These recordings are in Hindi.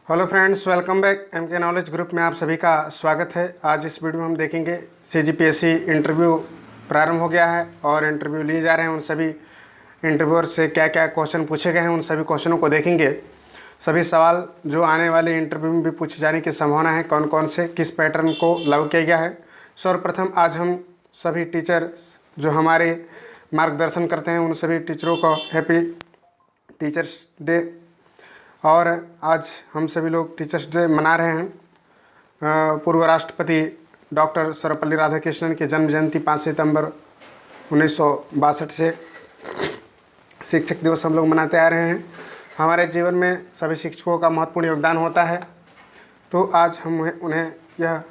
Hello friends, welcome back. M K knowledge group में आप सभी का स्वागत है। आज इस वीडियो में हम देखेंगे CGPSC इंटरव्यू प्रारंभ हो गया है और इंटरव्यू लिए जा रहे हैं। उन सभी इंटरव्यूअर से क्या क्या क्वेश्चन पूछे गए हैं उन सभी क्वेश्चनों को देखेंगे। सभी सवाल जो आने वाले इंटरव्यू में भी पूछे जाने की संभावना है, कौन कौन से किस पैटर्न को लागू किया गया है। सर्वप्रथम आज हम सभी टीचर जो हमारे मार्गदर्शन करते हैं उन सभी टीचरों को हैप्पी टीचर्स डे। और आज हम सभी लोग टीचर्स डे मना रहे हैं। पूर्व राष्ट्रपति डॉक्टर सर्वपल्ली राधाकृष्णन की जन्म जयंती 5 सितंबर 1962 से शिक्षक दिवस हम लोग मनाते आ रहे हैं। हमारे जीवन में सभी शिक्षकों का महत्वपूर्ण योगदान होता है, तो आज हम उन्हें यह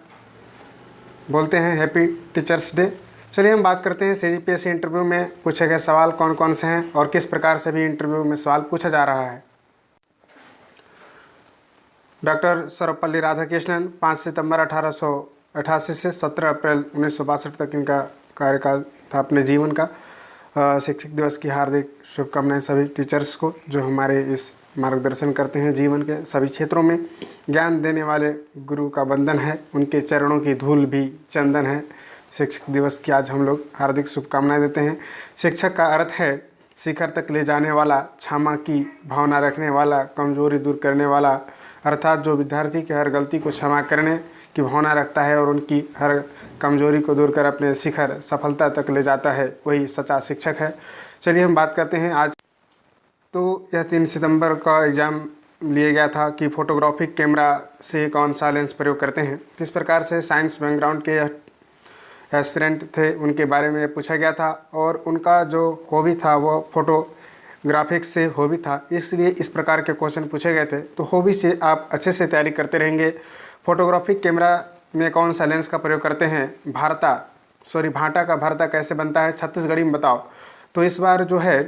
बोलते हैं हैप्पी टीचर्स डे। चलिए हम बात करते हैं CGPSC इंटरव्यू में पूछे गए सवाल कौन कौन से हैं और किस प्रकार से भी इंटरव्यू में सवाल पूछा जा रहा है। डॉक्टर सर्वपल्ली राधाकृष्णन 5 सितंबर 1888 से 17 अप्रैल 1962 तक इनका कार्यकाल था अपने जीवन का। शिक्षक दिवस की हार्दिक शुभकामनाएं सभी टीचर्स को जो हमारे इस मार्गदर्शन करते हैं जीवन के सभी क्षेत्रों में। ज्ञान देने वाले गुरु का वंदन है, उनके चरणों की धूल भी चंदन है। शिक्षक दिवस की आज हम लोग हार्दिक शुभकामनाएं देते हैं। शिक्षक का अर्थ है शिखर तक ले जाने वाला, क्षमा की भावना रखने वाला, कमजोरी दूर करने वाला, अर्थात जो विद्यार्थी की हर गलती को क्षमा करने की भावना रखता है और उनकी हर कमजोरी को दूर कर अपने शिखर सफलता तक ले जाता है, वही सच्चा शिक्षक है। चलिए हम बात करते हैं आज। तो यह 3 सितंबर का एग्ज़ाम लिया गया था कि फोटोग्राफिक कैमरा से कौन सा लेंस प्रयोग करते हैं। किस प्रकार से साइंस बैकग्राउंड के एस्पिरेंट थे उनके बारे में पूछा गया था और उनका जो हॉबी था वो फोटोग्राफिक्स से हॉबी था, इसलिए इस प्रकार के क्वेश्चन पूछे गए थे। तो हॉबी से आप अच्छे से तैयारी करते रहेंगे। फोटोग्राफिक कैमरा में कौन सा लेंस का प्रयोग करते हैं। भाटा का भरता कैसे बनता है, छत्तीसगढ़ी में बताओ। तो इस बार जो है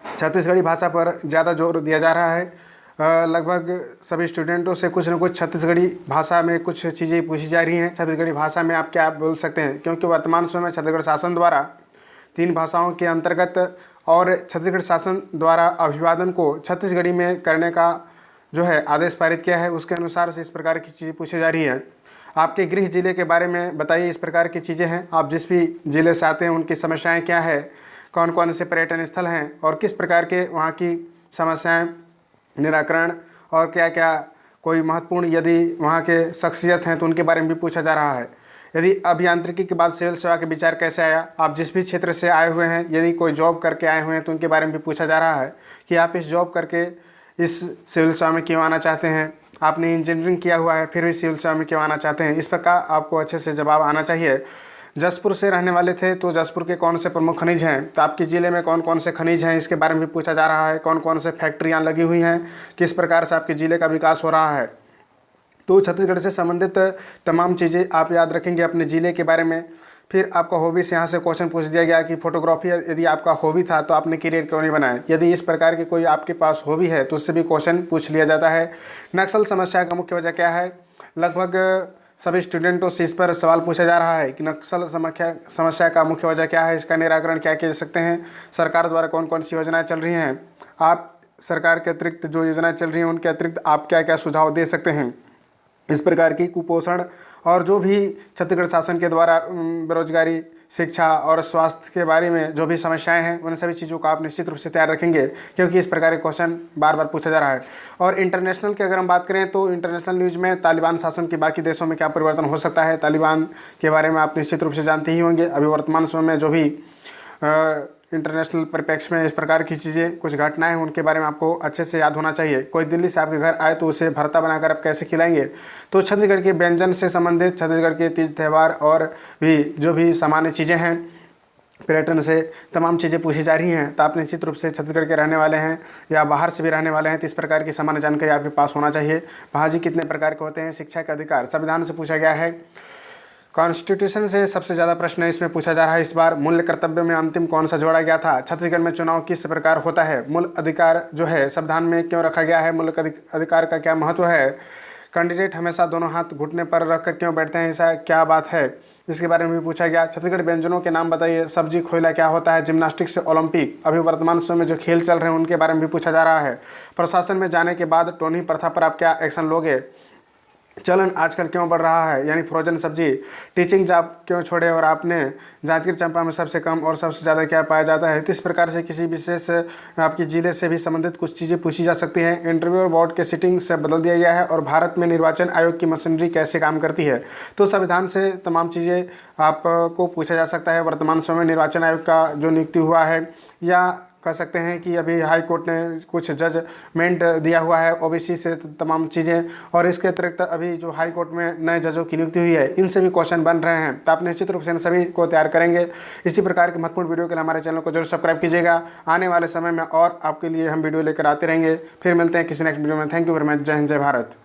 छत्तीसगढ़ी भाषा पर ज़्यादा जोर दिया जा रहा है। लगभग सभी स्टूडेंटों से कुछ न कुछ छत्तीसगढ़ी भाषा में कुछ चीज़ें पूछी जा रही हैं। छत्तीसगढ़ी भाषा में आप क्या बोल सकते हैं, क्योंकि वर्तमान समय में छत्तीसगढ़ शासन द्वारा 3 भाषाओं के अंतर्गत और छत्तीसगढ़ शासन द्वारा अभिवादन को छत्तीसगढ़ी में करने का जो है आदेश पारित किया है। उसके अनुसार से इस प्रकार की चीज़ें पूछी जा रही है। आपके गृह जिले के बारे में बताइए, इस प्रकार की चीज़ें हैं। आप जिस भी ज़िले से आते हैं उनकी समस्याएं क्या है, कौन कौन से पर्यटन स्थल हैं और किस प्रकार के वहाँ की समस्याएं निराकरण और क्या क्या कोई महत्वपूर्ण यदि वहाँ के शख्सियत हैं तो उनके बारे में भी पूछा जा रहा है। यदि अभियांत्रिकी के बाद सिविल सेवा के विचार कैसे आया। आप जिस भी क्षेत्र से आए हुए हैं, यदि कोई जॉब करके आए हुए हैं तो उनके बारे में भी पूछा जा रहा है कि आप इस जॉब करके इस सिविल सेवा में क्यों आना चाहते हैं। आपने इंजीनियरिंग किया हुआ है फिर भी सिविल सेवा में क्यों आना चाहते हैं। इस प्रकार आपको अच्छे से जवाब आना चाहिए। जसपुर से रहने वाले थे तो जसपुर के कौन से प्रमुख खनिज हैं, तो आपके ज़िले में कौन कौन से खनिज हैं इसके बारे में भी पूछा जा रहा है। कौन कौन से फैक्ट्रियाँ लगी हुई हैं, किस प्रकार से आपके ज़िले का विकास हो रहा है। तो छत्तीसगढ़ से संबंधित तमाम चीज़ें आप याद रखेंगे अपने ज़िले के बारे में। फिर आपका हॉबी से यहाँ से क्वेश्चन पूछ दिया गया कि फोटोग्राफी यदि आपका हॉबी था तो आपने करियर क्यों नहीं बनाया। यदि इस प्रकार की कोई आपके पास हॉबी है तो उससे भी क्वेश्चन पूछ लिया जाता है। नक्सल समस्या का मुख्य वजह क्या है। लगभग सभी स्टूडेंटों से इस पर सवाल पूछा जा रहा है कि नक्सल समस्या का मुख्य वजह क्या है, इसका निराकरण क्या किया जा सकते हैं, सरकार द्वारा कौन कौन सी योजनाएँ चल रही हैं, आप सरकार के अतिरिक्त जो योजनाएँ चल रही हैं उनके अतिरिक्त आप क्या क्या सुझाव दे सकते हैं। इस प्रकार की कुपोषण और जो भी छत्तीसगढ़ शासन के द्वारा बेरोजगारी, शिक्षा और स्वास्थ्य के बारे में जो भी समस्याएं हैं उन सभी चीज़ों का आप निश्चित रूप से तैयार रखेंगे, क्योंकि इस प्रकार के क्वेश्चन बार बार पूछा जा रहा है। और इंटरनेशनल की अगर हम बात करें तो इंटरनेशनल न्यूज़ में तालिबान शासन के बाकी देशों में क्या परिवर्तन हो सकता है, तालिबान के बारे में आप निश्चित रूप से जानते ही होंगे। अभी वर्तमान समय में जो भी इंटरनेशनल परिप्रेक्ष्य में इस प्रकार की चीज़ें कुछ घटनाएं हैं उनके बारे में आपको अच्छे से याद होना चाहिए। कोई दिल्ली से आपके घर आए तो उसे भरता बनाकर आप कैसे खिलाएंगे। तो छत्तीसगढ़ के व्यंजन से संबंधित, छत्तीसगढ़ के तीज त्यौहार और भी जो भी सामान्य चीज़ें हैं, पर्यटन से तमाम चीज़ें पूछी जा रही हैं। तो आप निश्चित रूप से छत्तीसगढ़ के रहने वाले हैं या बाहर से भी रहने वाले हैं तो इस प्रकार की सामान्य जानकारी आपके पास होना चाहिए। भाजी कितने प्रकार के होते हैं, शिक्षा के अधिकार संविधान से पूछा गया है। कॉन्स्टिट्यूशन से सबसे ज़्यादा प्रश्न इसमें पूछा जा रहा है। इस बार मूल्य कर्तव्य में अंतिम कौन सा जोड़ा गया था। छत्तीसगढ़ में चुनाव किस प्रकार होता है। मूल अधिकार जो है संविधान में क्यों रखा गया है, मूल अधिकार का क्या महत्व है। कैंडिडेट हमेशा दोनों हाथ घुटने पर रखकर क्यों बैठते हैं, ऐसा क्या बात है, इसके बारे में भी पूछा गया। छत्तीसगढ़ व्यंजनों के नाम बताइए। सब्जी खोइला क्या होता है। जिम्नास्टिक्स से ओलंपिक, अभी वर्तमान समय में जो खेल चल रहे हैं उनके बारे में भी पूछा जा रहा है। प्रशासन में जाने के बाद टोनी प्रथा पर आप क्या एक्शन लोगे? चलन आजकल क्यों बढ़ रहा है, यानी फ्रोजन सब्जी? टीचिंग जॉब क्यों छोड़े और आपने? जांजगीर चांपा में सबसे कम और सबसे ज़्यादा क्या पाया जाता है? इस प्रकार से किसी विशेष आपकी जिले से भी संबंधित कुछ चीज़ें पूछी जा सकती हैं। इंटरव्यू बोर्ड के सिटिंग से बदल दिया गया है और भारत में निर्वाचन आयोग की मशीनरी कैसे काम करती है? तो संविधान से तमाम चीज़ें आपको पूछा जा सकता है। वर्तमान समय में निर्वाचन आयोग का जो नियुक्ति हुआ है, या कह सकते हैं कि अभी हाई कोर्ट ने कुछ जजमेंट दिया हुआ है ओबीसी से तमाम चीज़ें, और इसके अतिरिक्त अभी जो हाई कोर्ट में नए जजों की नियुक्ति हुई है, इनसे भी क्वेश्चन बन रहे हैं। तो आप निश्चित रूप से इन सभी को तैयार करेंगे। इसी प्रकार के महत्वपूर्ण वीडियो के लिए हमारे चैनल को जरूर सब्सक्राइब कीजिएगा। आने वाले समय में और आपके लिए हम वीडियो लेकर आते रहेंगे। फिर मिलते हैं किसी नेक्स्ट वीडियो में। Thank you very much. जय हिंद, जय भारत।